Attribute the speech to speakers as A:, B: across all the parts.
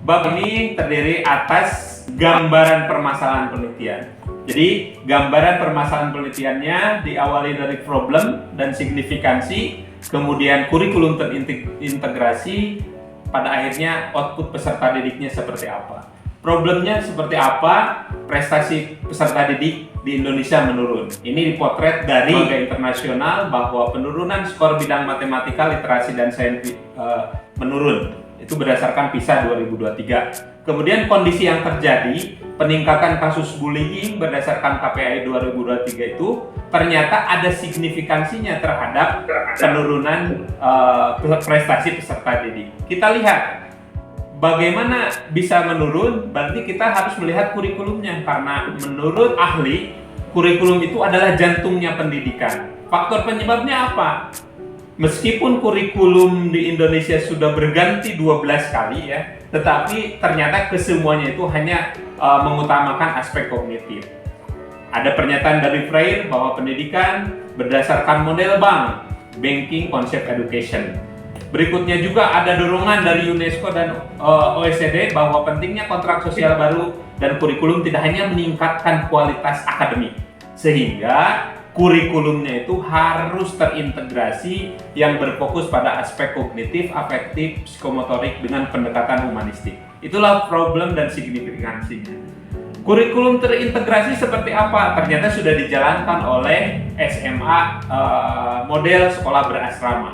A: Bab ini terdiri atas gambaran permasalahan penelitian. Jadi, gambaran permasalahan penelitiannya diawali dari problem dan signifikansi, kemudian kurikulum terintegrasi, pada akhirnya output peserta didiknya seperti apa. Problemnya seperti apa, prestasi peserta didik di Indonesia menurun. Ini dipotret dari lembaga internasional bahwa penurunan skor bidang matematika, literasi, dan sains menurun. Itu berdasarkan PISA 2023. Kemudian kondisi yang terjadi, peningkatan kasus bullying berdasarkan KPI 2023 itu ternyata ada signifikansinya terhadap penurunan prestasi peserta didik. Kita lihat bagaimana bisa menurun, berarti kita harus melihat kurikulumnya, karena menurut ahli, kurikulum itu adalah jantungnya pendidikan. Faktor penyebabnya apa? Meskipun kurikulum di Indonesia sudah berganti 12 kali ya, tetapi ternyata kesemuanya itu hanya mengutamakan aspek kognitif. Ada pernyataan dari Freire bahwa pendidikan berdasarkan model bank, banking concept education. Berikutnya juga ada dorongan dari UNESCO dan OECD bahwa pentingnya kontrak sosial baru dan kurikulum tidak hanya meningkatkan kualitas akademik, sehingga kurikulumnya itu harus terintegrasi yang berfokus pada aspek kognitif, afektif, psikomotorik dengan pendekatan humanistik. Itulah problem dan signifikansinya. Kurikulum terintegrasi seperti apa? Ternyata sudah dijalankan oleh SMA model sekolah berasrama,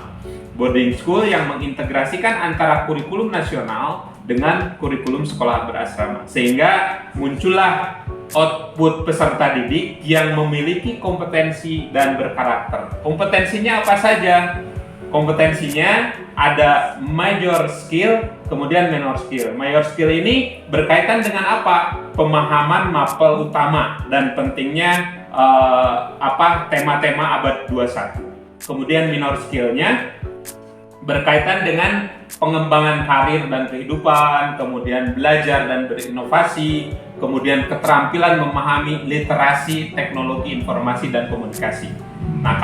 A: boarding school yang mengintegrasikan antara kurikulum nasional dengan kurikulum sekolah berasrama, sehingga muncullah output peserta didik yang memiliki kompetensi dan berkarakter. Kompetensinya apa saja? Kompetensinya ada major skill, kemudian minor skill. Major skill ini berkaitan dengan apa? Pemahaman mapel utama dan pentingnya tema-tema abad 21. Kemudian minor skillnya berkaitan dengan pengembangan karir dan kehidupan, kemudian belajar dan berinovasi, kemudian keterampilan memahami literasi, teknologi informasi dan komunikasi. Nah,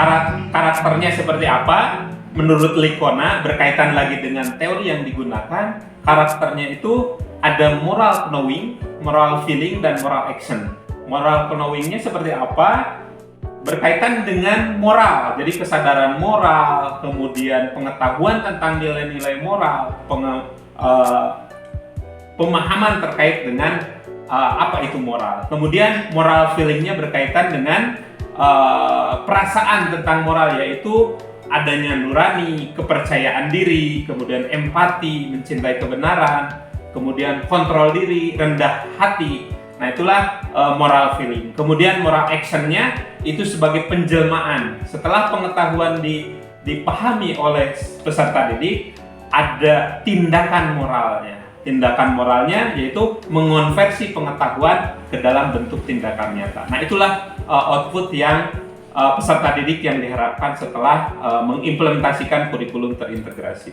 A: karakternya seperti apa? Menurut Licona, berkaitan lagi dengan teori yang digunakan, karakternya itu ada moral knowing, moral feeling, dan moral action. Moral knowingnya seperti apa? Berkaitan dengan moral, jadi kesadaran moral, kemudian pengetahuan tentang nilai-nilai moral, pemahaman terkait dengan apa itu moral. Kemudian moral feelingnya berkaitan dengan perasaan tentang moral, yaitu adanya nurani, kepercayaan diri, kemudian empati, mencintai kebenaran, kemudian kontrol diri, rendah hati. Nah, itulah moral feeling. Kemudian moral actionnya itu sebagai penjelmaan. Setelah pengetahuan dipahami oleh peserta didik, ada tindakan moralnya. Tindakan moralnya yaitu mengonversi pengetahuan ke dalam bentuk tindakan nyata. Nah, itulah output yang peserta didik yang diharapkan setelah mengimplementasikan kurikulum terintegrasi.